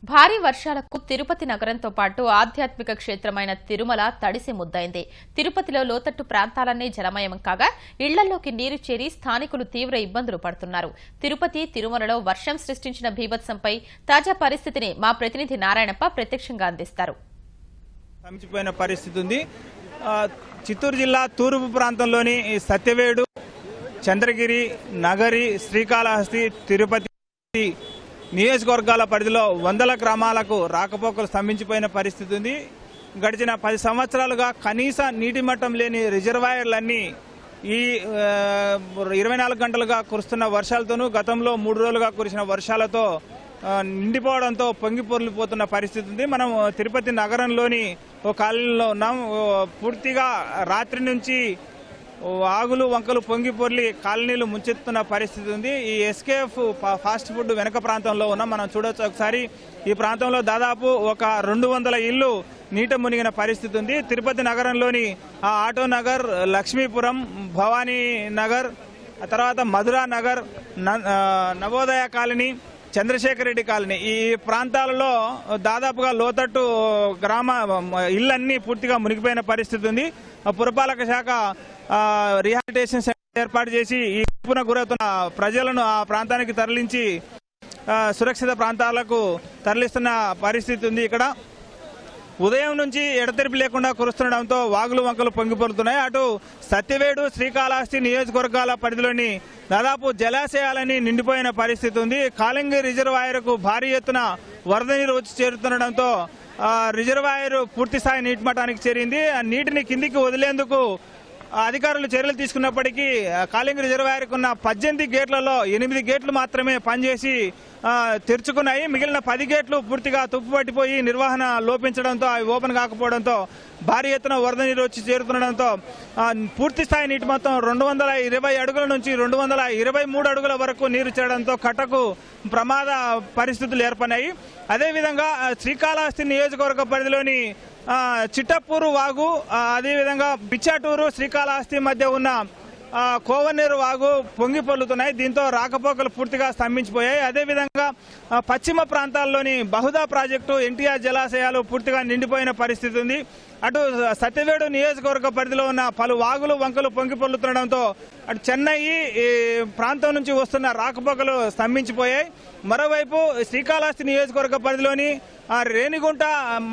భారీ వర్షాలకు తిరుపతి నగరంతో పాటు ఆధ్యాత్మిక క్షేత్రమైన తిరుమల తడిసి ముద్దైంది. తిరుపతిలో లోతట్టు ప్రాంతాలన్నీ జలమయం కాగా ఇళ్లలోకి నీరు చేరి స్థానికులు తీవ్ర ఇబ్బందులు పడుతున్నారు. తిరుపతి, తిరుమలలో వర్షం సృష్టించిన బీభత్సంపై తాజా పరిస్థితిని మా ప్రతినిధి నారాయణప్ప ప్రత్యక్షంగా అందిస్తారు. చిత్తూరు జిల్లా తూర్పు ప్రాంతంలోని సత్యవేడు, చంద్రగిరి, నగరి, శ్రీకాళహస్తి, తిరుపతి నియోజకవర్గాల పరిధిలో వందల గ్రామాలకు రాకపోకలు స్తంభించిపోయిన పరిస్థితి ఉంది. గడిచిన 10 సంవత్సరాలుగా కనీస నీటి మట్టం లేని రిజర్వాయర్లన్నీ ఈ 24 గంటలుగా కురుస్తున్న వర్షాలతోనూ గతంలో 3 రోజులుగా కురిసిన వర్షాలతో నిండిపోవడంతో పొంగి పొర్లిపోతున్న పరిస్థితి ఉంది. మనం తిరుపతి నగరంలోని ఓ కాలనీలో ఉన్నాం. పూర్తిగా రాత్రి నుంచి ఆగులు వంకలు పొంగి పొర్లి కాలనీలు ముంచెత్తున్న పరిస్థితి ఉంది. ఈ ఎస్కేఎఫ్ ఫాస్ట్ ఫుడ్ వెనక ప్రాంతంలో ఉన్నాం. మనం చూడొచ్చు ఒకసారి. ఈ ప్రాంతంలో దాదాపు ఒక 200 ఇళ్లు నీట మునిగిన పరిస్థితి ఉంది. తిరుపతి నగరంలోని ఆటో నగర్, లక్ష్మీపురం, భవానీ నగర్, తర్వాత మధురా నగర్, నవోదయ కాలనీ, చంద్రశేఖర్ రెడ్డి కాలనీ, ఈ ప్రాంతాలలో దాదాపుగా లోతట్టు గ్రామ ఇళ్లన్నీ పూర్తిగా మునిగిపోయిన పరిస్థితి ఉంది. పురపాలక శాఖ రీహాబిలిటేషన్ సెంటర్ ఏర్పాటు చేసి ఈ గుంపున గురవుతున్న ప్రజలను ఆ ప్రాంతానికి తరలించి సురక్షిత ప్రాంతాలకు తరలిస్తున్న పరిస్థితి ఉంది. ఇక్కడ ఉదయం నుంచి ఎడతెరిపి లేకుండా కురుస్తుండడంతో వాగులు వంకలు పొంగిపొరుతున్నాయి. అటు సత్యవేడు, శ్రీకాళహస్తి నియోజకవర్గాల పరిధిలోని దాదాపు జలాశయాలని నిండిపోయిన పరిస్థితి ఉంది. కాళంగి రిజర్వాయర్కు భారీ ఎత్తున వరద నీరు వచ్చి చేరుతుండడంతో రిజర్వాయర్ పూర్తిస్థాయి నీటి మట్టానికి చేరింది. ఆ నీటిని కిందికి వదిలేందుకు అధికారులు చర్యలు తీసుకున్నప్పటికీ కాళంగి రిజర్వాయర్కు ఉన్న 18 గేట్లలో 8 గేట్లు మాత్రమే పనిచేసి తెరుచుకున్నాయి. మిగిలిన 10 గేట్లు పూర్తిగా తుప్పు పట్టిపోయి నిర్వహణ లోపించడంతో అవి ఓపెన్ కాకపోవడంతో భారీ ఎత్తున వరద నీరు వచ్చి చేరుతుండడంతో పూర్తిస్థాయి నీటి మొత్తం 220 అడుగుల నుంచి 223 అడుగుల వరకు నీరు చేరడంతో కట్టకు ప్రమాద పరిస్థితులు ఏర్పడినాయి. అదేవిధంగా శ్రీకాళహస్తి నియోజకవర్గ పరిధిలోని చిట్టపూరు వాగు, అదేవిధంగా బిచ్చాటూరు, శ్రీకాళహస్తి మధ్య ఉన్న కోవనేరు వాగు పొంగి పొర్లుతున్నాయి. దీంతో రాకపోకలు పూర్తిగా స్తంభించిపోయాయి. అదేవిధంగా పశ్చిమ ప్రాంతాల్లోని బహుదా ప్రాజెక్టు, ఎన్టీఆర్ జలాశయాలు పూర్తిగా నిండిపోయిన పరిస్థితి ఉంది. అటు సత్యవేడు నియోజకవర్గ పరిధిలో ఉన్న పలు వాగులు వంకలు పొంగి పొర్లుతుండడంతో అటు చెన్నై ప్రాంతం నుంచి వస్తున్న రాకపోకలు స్తంభించిపోయాయి. మరోవైపు శ్రీకాళహస్తి నియోజకవర్గ పరిధిలోని రేణిగుంట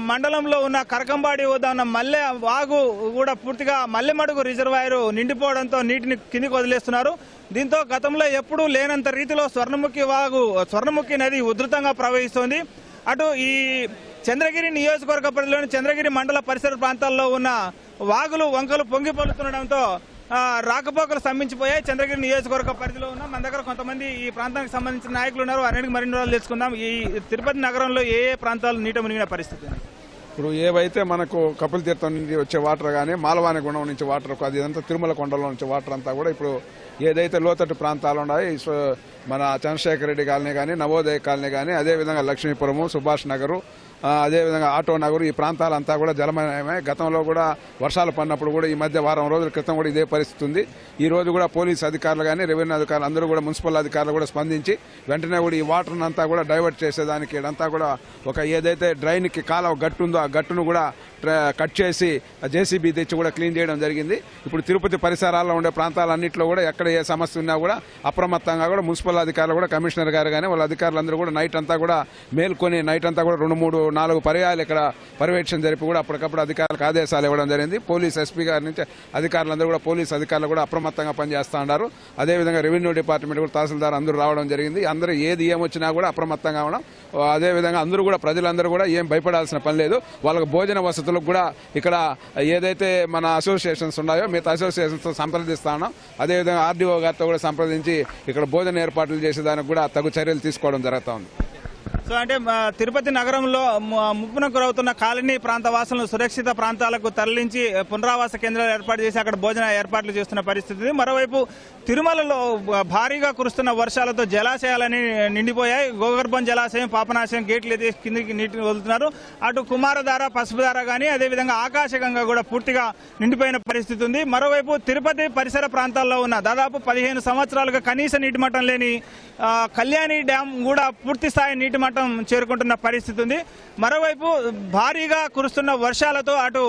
మండలంలో ఉన్న కరకంబాడి వద్ద ఉన్న మల్లె వాగు కూడా పూర్తిగా మల్లెమడుగు రిజర్వాయర్ నిండిపోవడంతో నీటిని కిందికి వదిలేస్తున్నారు. దీంతో గతంలో ఎప్పుడూ లేనంత రీతిలో స్వర్ణముఖి నది ఉధృతంగా ప్రవహిస్తోంది. అటు ఈ చంద్రగిరి నియోజకవర్గ పరిధిలోని చంద్రగిరి మండల పరిసర ప్రాంతాల్లో ఉన్న వాగులు వంకలు పొంగి పొర్లుతుండడంతో రాకపోకలు స్తంభించిపోయాయి. చంద్రగిరి నియోజకవర్గ పరిధిలో ఉన్న మన దగ్గర కొంతమంది ఈ ప్రాంతానికి సంబంధించిన నాయకులు ఉన్నారు. అన్నిటికీ మరిన్ని రోజులు తెలుసుకుందాం. ఈ తిరుపతి నగరంలో ఏ ప్రాంతాలు నీట మునిగిన పరిస్థితి? ఇప్పుడు ఏవైతే మనకు కపిల తీర్థం నుంచి వచ్చే వాటర్ కానీ, మాలవాణి గుండం నుంచి వాటర్, అదంతా తిరుమల కొండలో నుంచి వాటర్ అంతా కూడా ఇప్పుడు ఏదైతే లోతట్టు ప్రాంతాలు ఉన్నాయి, మన చంద్రశేఖర్ రెడ్డి కాలనీ కానీ, నవోదయ కాలనీ కానీ, అదేవిధంగా లక్ష్మీపురము, సుభాష్ నగరు, అదేవిధంగా ఆటో నగరు, ఈ ప్రాంతాలంతా కూడా జలమయమే. గతంలో కూడా వర్షాలు పడినప్పుడు కూడా ఈ మధ్య వారం రోజుల క్రితం కూడా ఇదే పరిస్థితి ఉంది. ఈ రోజు కూడా పోలీసు అధికారులు కానీ, రెవెన్యూ అధికారులు అందరూ కూడా, మున్సిపల్ అధికారులు కూడా స్పందించి వెంటనే కూడా ఈ వాటర్ అంతా కూడా డైవర్ట్ చేసేదానికి ఇదంతా కూడా ఒక ఏదైతే డ్రైన్కి కాలువ గట్టు ఉందో ఆ గట్టును కూడా కట్ చేసి జేసీబీ తెచ్చి కూడా క్లీన్ చేయడం జరిగింది. ఇప్పుడు తిరుపతి పరిసరాల్లో ఉండే ప్రాంతాలన్నింటిలో కూడా ఎక్కడ ఏ సమస్య ఉన్నా కూడా అప్రమత్తంగా కూడా మున్సిపల్ అధికారులు కూడా, కమిషనర్ గారు కానీ వాళ్ళ అధికారులందరూ కూడా నైట్ అంతా కూడా మేల్కొని నైట్ అంతా కూడా 2-3-4 పర్యాలు ఇక్కడ పర్యవేక్షణ జరిపి కూడా అప్పటికప్పుడు అధికారులకు ఆదేశాలు ఇవ్వడం జరిగింది. పోలీస్ ఎస్పీ గారి నుంచి అధికారులందరూ కూడా, పోలీస్ అధికారులు కూడా అప్రమత్తంగా పనిచేస్తూ ఉన్నారు. అదేవిధంగా రెవెన్యూ డిపార్ట్మెంట్ కూడా, తహసీల్దార్ అందరూ రావడం జరిగింది. అందరూ ఏది ఏమొచ్చినా కూడా అప్రమత్తంగా ఉండడం. అదేవిధంగా అందరూ కూడా, ప్రజలందరూ కూడా ఏం భయపడాల్సిన పని లేదు. వాళ్ళకు భోజన వసతులకు కూడా ఇక్కడ ఏదైతే మన అసోసియేషన్స్ ఉన్నాయో మిగతా అసోసియేషన్స్తో సంప్రదిస్తా ఉన్నాం. అదేవిధంగా ఆర్డీఓ గారితో కూడా సంప్రదించి ఇక్కడ భోజన ఏర్పాట్లు చేసేదానికి కూడా తగు చర్యలు తీసుకోవడం జరుగుతూ ఉంది. సో అంటే తిరుపతి నగరంలో ముప్పున గురవుతున్న కాలనీ ప్రాంత వాసులను సురక్షిత ప్రాంతాలకు తరలించి పునరావాస కేంద్రాలు ఏర్పాటు చేసి అక్కడ భోజన ఏర్పాట్లు చేస్తున్న పరిస్థితి. మరోవైపు తిరుమలలో భారీగా కురుస్తున్న వర్షాలతో జలాశయాలని నిండిపోయాయి. గోగర్భం జలాశయం, పాపనాశయం గేట్లు ఎత్తి కిందికి నీటిని వదులుతున్నారు. అటు కుమారధార, పసుపుధార కానీ, అదేవిధంగా ఆకాశగంగా కూడా పూర్తిగా నిండిపోయిన పరిస్థితి ఉంది. మరోవైపు తిరుపతి పరిసర ప్రాంతాల్లో ఉన్న దాదాపు 15 సంవత్సరాలుగా కనీస నీటి మట్టం లేని కళ్యాణి డ్యాం కూడా పూర్తి స్థాయి నీటి మట్టం శాతం చేరుకుంటున్న పరిస్థితి ఉంది. మరోవైపు భారీగా కురుస్తున్న వర్షాలతో అటు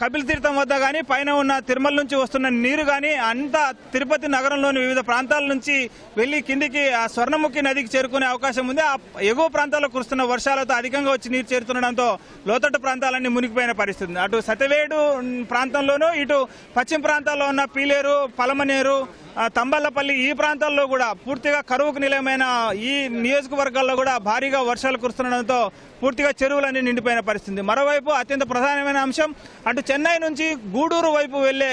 కపిల్ తీర్థం వద్ద కానీ పైన ఉన్న తిరుమల నుంచి వస్తున్న నీరు కానీ అంతా తిరుపతి నగరంలోని వివిధ ప్రాంతాల నుంచి వెళ్లి కిందికి ఆ స్వర్ణముఖి నదికి చేరుకునే అవకాశం ఉంది. ఆ ఎగువ ప్రాంతాల్లో కురుస్తున్న వర్షాలతో అధికంగా వచ్చి నీరు చేరుతుండడంతో లోతట్టు ప్రాంతాలన్నీ మునిగిపోయిన పరిస్థితి ఉంది. అటు సతవేడు ప్రాంతంలోనూ ఇటు పశ్చిమ ప్రాంతాల్లో ఉన్న పీలేరు, పలమనేరు, తంబళ్లపల్లి ఈ ప్రాంతాల్లో కూడా పూర్తిగా కరువుకు నిలయమైన ఈ నియోజకవర్గాల్లో కూడా భారీగా వర్షాలు కురుస్తుండడంతో పూర్తిగా చెరువులన్నీ నిండిపోయిన పరిస్థితి. మరోవైపు అత్యంత ప్రధానమైన అంశం అటు చెన్నై నుంచి గూడూరు వైపు వెళ్లే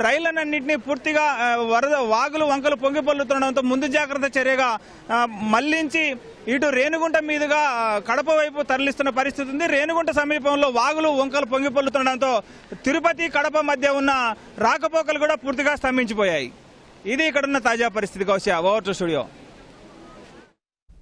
రైళ్లన్నింటినీ పూర్తిగా వరద వాగులు వంకలు పొంగిపొల్లుతుండడంతో ముందు జాగ్రత్త చర్యగా మళ్లించి ఇటు రేణిగుంట మీదుగా కడప వైపు తరలిస్తున్న పరిస్థితి ఉంది. రేణిగుంట సమీపంలో వాగులు వంకలు పొంగిపొల్లుతుండడంతో తిరుపతి కడప మధ్య ఉన్న రాకపోకలు కూడా పూర్తిగా స్తంభించిపోయాయి. ఇది ఇక్కడున్న తాజా పరిస్థితి. Kaushik, over to studio.